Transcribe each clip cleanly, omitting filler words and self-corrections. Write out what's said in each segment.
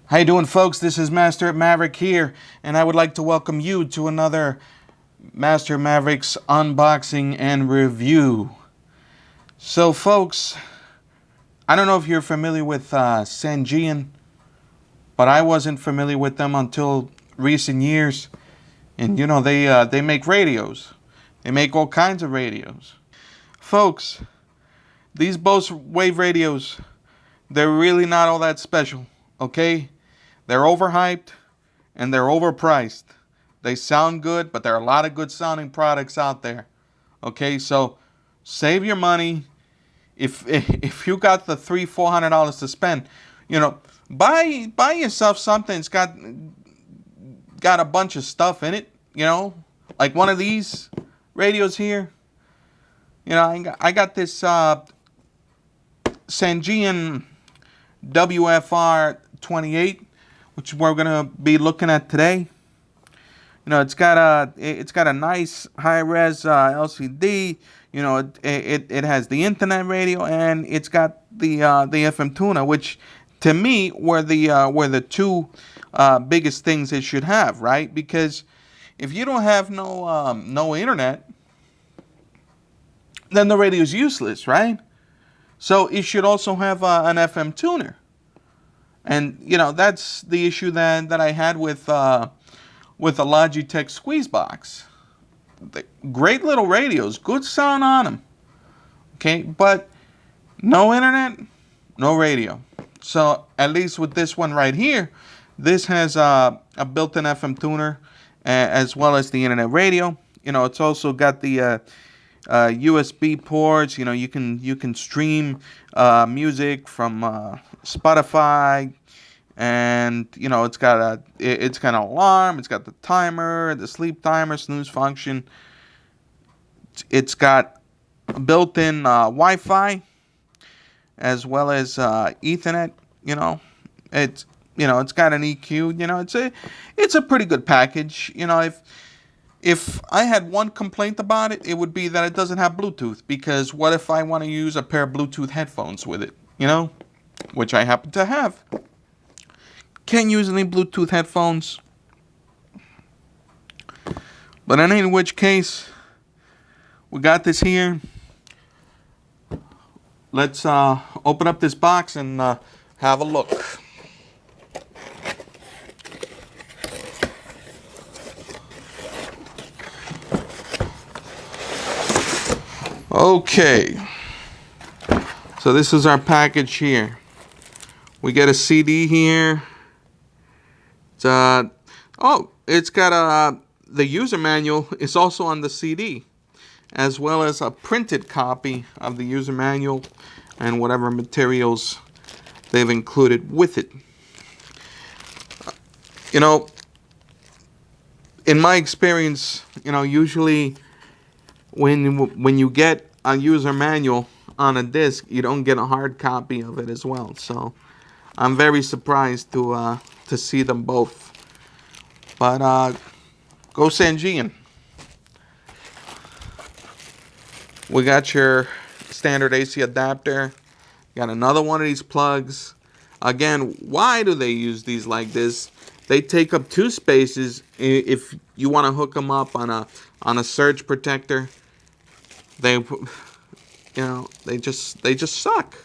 How you doing, folks? This is Master Maverick here, and I would like to welcome you to another Master Maverick's unboxing and review. So, folks, I don't know if you're familiar with Sangean, but I wasn't familiar with them until recent years. And you know, they make radios. They make all kinds of radios. Folks, these Bose Wave radios, they're really not all that special, okay? They're overhyped and they're overpriced. They sound good, but there are a lot of good sounding products out there. Okay, so save your money. If you got the $300-400 to spend, you know, buy yourself something that's got a bunch of stuff in it. You know, like one of these radios here. You know, I got this Sangean WFR-28, which we're gonna be looking at today. You know, it's got a nice high-res LCD. You know, it has the internet radio, and it's got the FM tuner, which to me were the two biggest things it should have, right? Because if you don't have no internet, then the radio is useless, right? So it should also have an FM tuner. And, you know, that's the issue that I had with a Logitech Squeeze Box. Great little radios, good sound on them. Okay, but no internet, no radio. So at least with this one right here, this has a built-in FM tuner as well as the internet radio. You know, it's also got the USB ports. You know, you can stream music from Spotify, and you know it's got an alarm. It's got the timer, the sleep timer, snooze function. It's got built-in Wi-Fi as well as Ethernet. You know, it's got an EQ. You know, it's a pretty good package. You know, if I had one complaint about it, it would be that it doesn't have Bluetooth. Because what if I want to use a pair of Bluetooth headphones with it? You know, which I happen to have. Can't use any Bluetooth headphones. But in any which case, we got this here. Let's open up this box and have a look. Okay, so this is our package here. We get a CD here. It's got the user manual is also on the CD, as well as a printed copy of the user manual and whatever materials they've included with it. You know, in my experience, you know, usually when you get a user manual on a disc, you don't get a hard copy of it as well. So I'm very surprised to see them both. But go Sangean. We got your standard AC adapter. Got another one of these plugs. Again, why do they use these like this? They take up two spaces. If you want to hook them up on a surge protector, they just suck.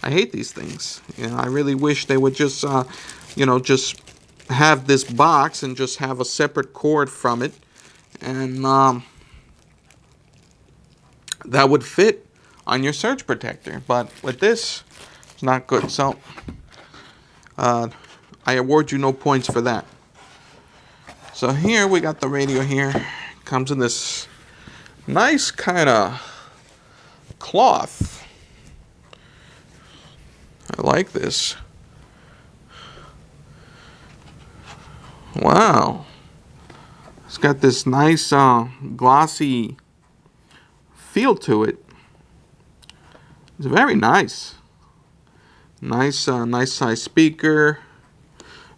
I hate these things. You know, I really wish they would just just have this box and just have a separate cord from it, and that would fit on your surge protector. But with this, it's not good. So I award you no points for that. So here we got the radio here. Comes in this nice kind of cloth. I like this. Wow. It's got this nice glossy feel to it. It's very nice. Nice size speaker.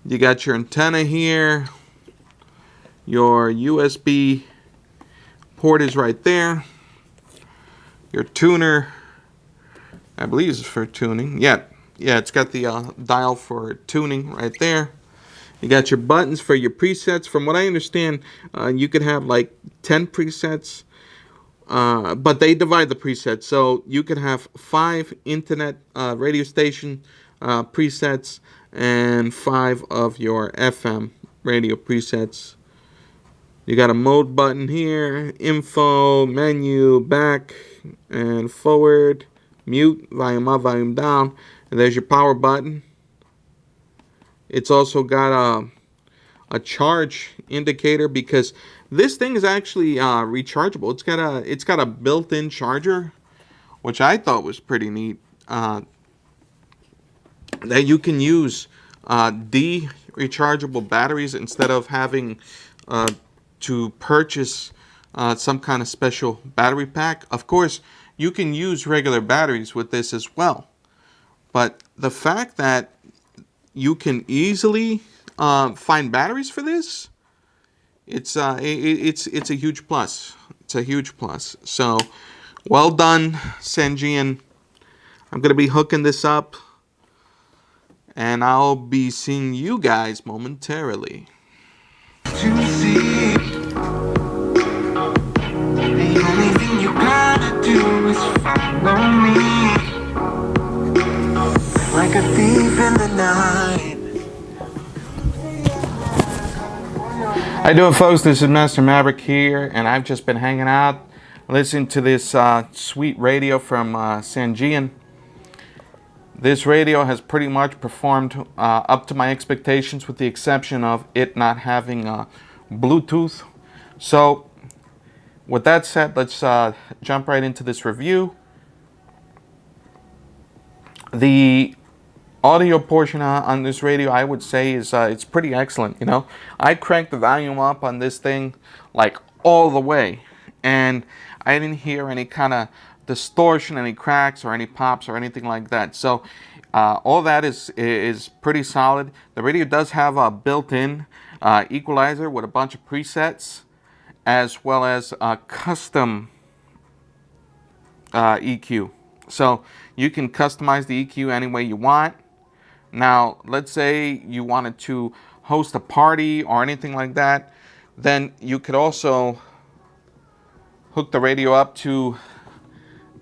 You got your antenna here. Your USB port is right there. Your tuner, I believe, is for tuning. Yeah, Yeah, it's got the dial for tuning right there. You got your buttons for your presets. From what I understand, you could have like 10 presets, but they divide the presets. So you could have 5 internet radio station presets and 5 of your FM radio presets. You got a mode button here, info, menu, back, and forward, mute, volume up, volume down. And there's your power button. It's also got a charge indicator because this thing is actually rechargeable. It's got a built-in charger, which I thought was pretty neat. That you can use rechargeable batteries instead of having to purchase some kind of special battery pack. Of course, you can use regular batteries with this as well. But the fact that you can easily find batteries for this, it's a huge plus. It's a huge plus. So, well done, Sangean. I'm gonna be hooking this up, and I'll be seeing you guys momentarily. To see, the only thing you gotta do is follow me, like a thief in the night. How you doing, folks? This is Master Maverick here, and I've just been hanging out, listening to this sweet radio from Sangean. This radio has pretty much performed up to my expectations, with the exception of it not having Bluetooth. So, with that said, let's jump right into this review. The audio portion on this radio, I would say, is it's pretty excellent. You know, I cranked the volume up on this thing like all the way, and I didn't hear any kind of distortion, any cracks, or any pops, or anything like that. So all that is pretty solid. The radio does have a built-in equalizer with a bunch of presets, as well as a custom EQ. So you can customize the EQ any way you want. Now, let's say you wanted to host a party or anything like that, then you could also hook the radio up to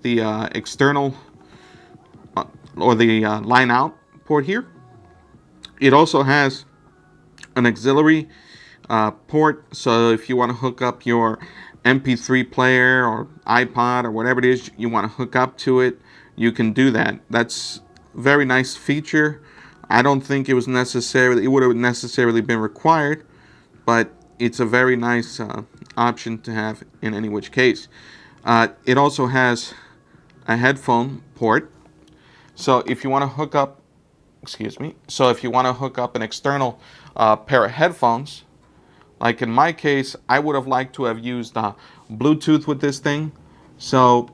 the external or the line out port here. It also has an auxiliary port, so if you want to hook up your MP3 player or iPod or whatever it is you want to hook up to it, you can do that. That's a very nice feature. I don't think it would have necessarily been required, but it's a very nice option to have in any which case. It also has a headphone port. So if you want to hook up, so if you want to hook up an external pair of headphones, like in my case, I would have liked to have used Bluetooth with this thing. So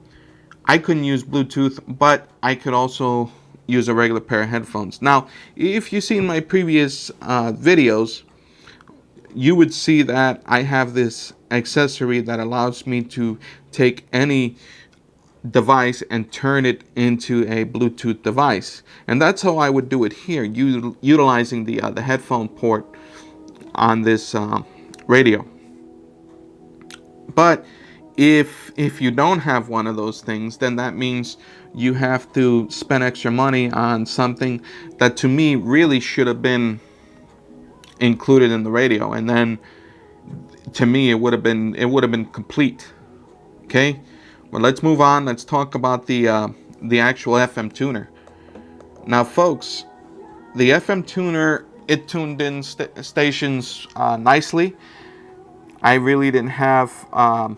I couldn't use Bluetooth, but I could also use a regular pair of headphones. Now, if you've seen my previous videos, you would see that I have this accessory that allows me to take any device and turn it into a Bluetooth device. And that's how I would do it here, utilizing the headphone port on this radio. But if you don't have one of those things, then that means you have to spend extra money on something that, to me, really should have been included in the radio, and then to me it would have been complete. Okay, well, let's move on. Let's talk about the actual FM tuner. Now, folks, the FM tuner, it tuned in stations nicely. I really didn't have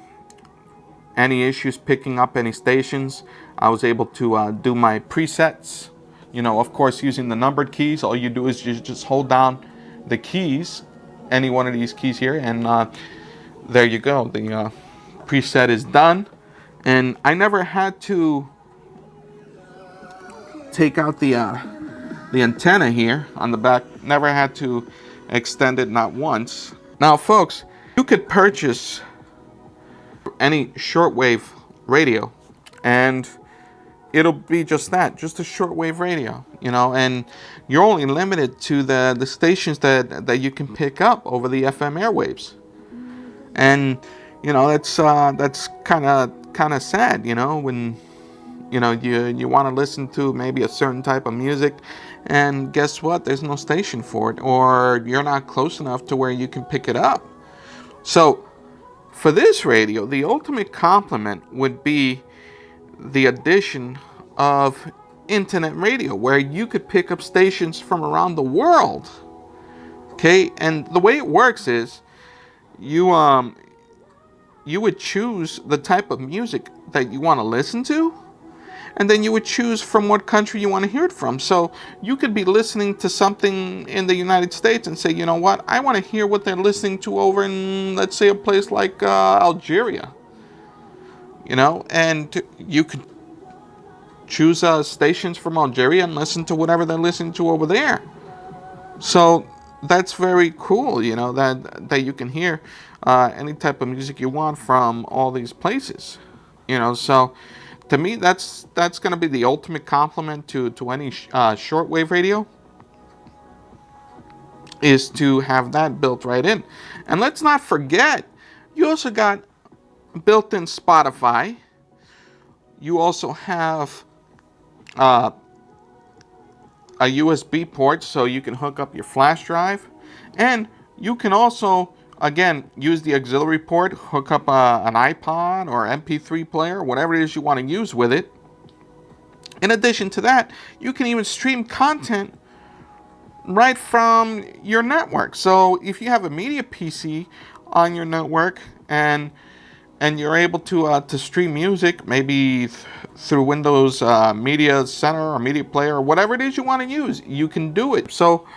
any issues picking up any stations. I was able to do my presets. You know, of course, using the numbered keys. All you do is you just hold down the keys, any one of these keys here, and there you go. The preset is done. And I never had to take out the antenna here on the back. Never had to extend it, not once. Now, folks, you could purchase any shortwave radio, and it'll be just that, just a shortwave radio, and you're only limited to the stations that you can pick up over the FM airwaves. And that's kind of sad, when you want to listen to maybe a certain type of music, and guess what? There's no station for it, or you're not close enough to where you can pick it up. So for this radio, the ultimate compliment would be the addition of internet radio, where you could pick up stations from around the world. Okay, and the way it works is you would choose the type of music that you want to listen to, and then you would choose from what country you want to hear it from. So you could be listening to something in the United States and say, you know what, I want to hear what they're listening to over in, let's say, a place like Algeria. And you could choose stations from Algeria and listen to whatever they're listening to over there. So that's very cool, that you can hear any type of music you want from all these places. So to me, that's going to be the ultimate compliment to any shortwave radio, is to have that built right in. And let's not forget, you also got built-in Spotify. You also have a USB port, so you can hook up your flash drive, and you can also, again, use the auxiliary port, hook up an iPod or MP3 player, whatever it is you want to use with it. In addition to that, you can even stream content right from your network. So if you have a media PC on your network, and you're able to stream music, maybe through Windows Media Center or Media Player or whatever it is you want to use, you can do it. So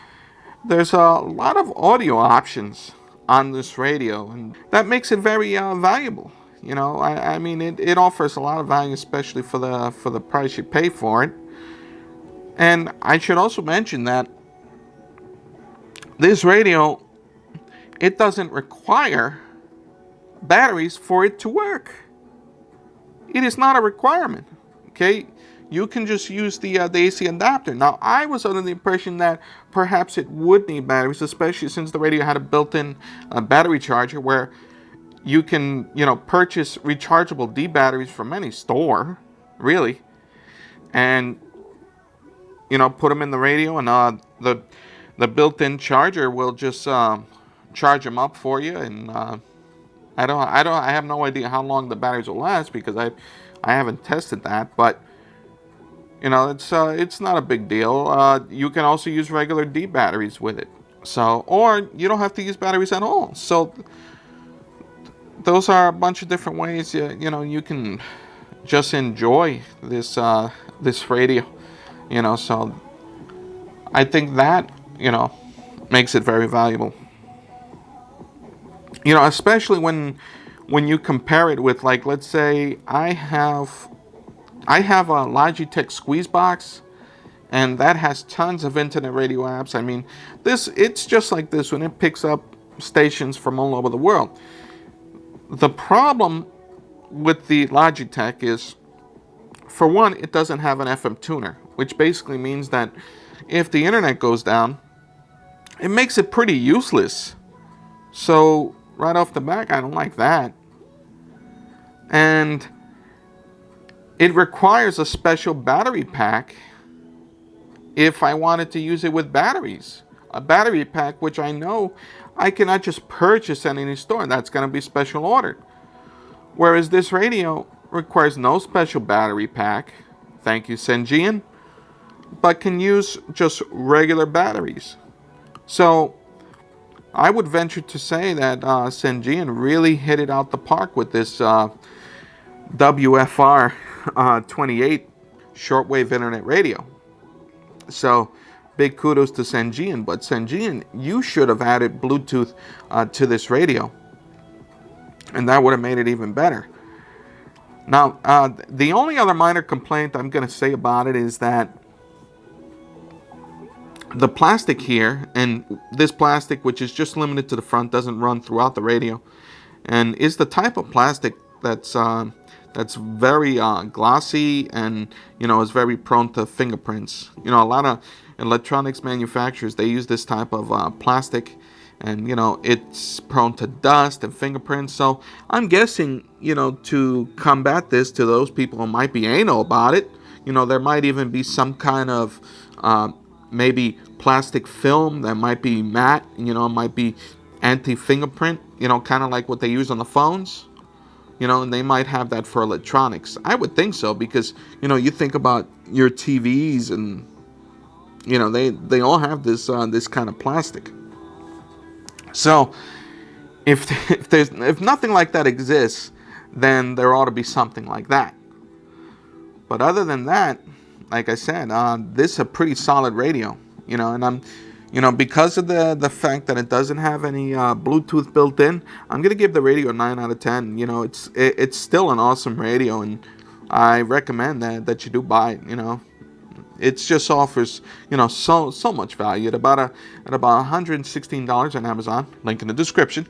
there's a lot of audio options on this radio, and that makes it very valuable. I mean, it offers a lot of value, especially for the price you pay for it. And I should also mention that this radio, it doesn't require batteries for it to work. It is not a requirement. Okay, you can just use the AC adapter. Now, I was under the impression that perhaps it would need batteries, especially since the radio had a built-in battery charger, where you can purchase rechargeable D batteries from any store, really, and put them in the radio, and the built-in charger will just charge them up for you. And I have no idea how long the batteries will last, because I haven't tested that, but it's not a big deal. You can also use regular D batteries with it, or you don't have to use batteries at all. So those are a bunch of different ways you can just enjoy this radio. So I think that makes it very valuable. Especially when you compare it with, like, let's say I have a Logitech Squeeze Box, and that has tons of internet radio apps. I mean, it's just like this when it picks up stations from all over the world. The problem with the Logitech is, for one, it doesn't have an FM tuner, which basically means that if the internet goes down, it makes it pretty useless. So right off the bat, I don't like that. And it requires a special battery pack if I wanted to use it with batteries. A battery pack which I know I cannot just purchase at any store. That's going to be special ordered. Whereas this radio requires no special battery pack, thank you Sangean, but can use just regular batteries. So I would venture to say that Sangean really hit it out the park with this WFR-28 shortwave internet radio. So big kudos to Sangean. But Sangean, you should have added Bluetooth to this radio, and that would have made it even better. Now, the only other minor complaint I'm going to say about it is that the plastic here, and this plastic, which is just limited to the front, doesn't run throughout the radio, and is the type of plastic that's that's very glossy, and is very prone to fingerprints. A lot of electronics manufacturers, they use this type of plastic, and it's prone to dust and fingerprints. So I'm guessing, to combat this, to those people who might be anal about it, there might even be some kind of maybe plastic film that might be matte, might be anti-fingerprint, kind of like what they use on the phones. And they might have that for electronics. I would think so, because you think about your TVs, and they all have this kind of plastic. So if nothing like that exists, then there ought to be something like that. But other than that, like I said, this is a pretty solid radio. And I'm, because of the fact that it doesn't have any Bluetooth built in, I'm gonna give the radio a 9 out of 10. It's still an awesome radio, and I recommend that you do buy it. It just offers so much value at about $116 on Amazon. Link in the description.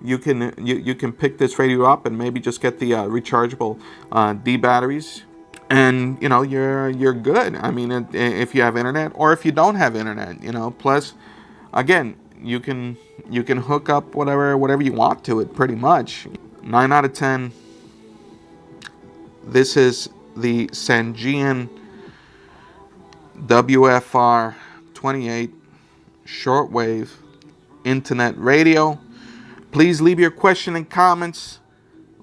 You can pick this radio up and maybe just get the rechargeable D batteries, and you're good. I mean, if you have internet, or if you don't have internet, plus, again, you can hook up whatever you want to it, pretty much. 9 out of 10. This is the Sangean WFR-28 shortwave internet radio. Please leave your question and comments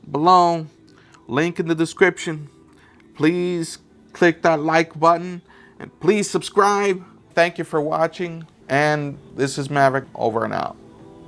below. Link in the description. Please click that like button, and please subscribe. Thank you for watching, and this is Maverick, over and out.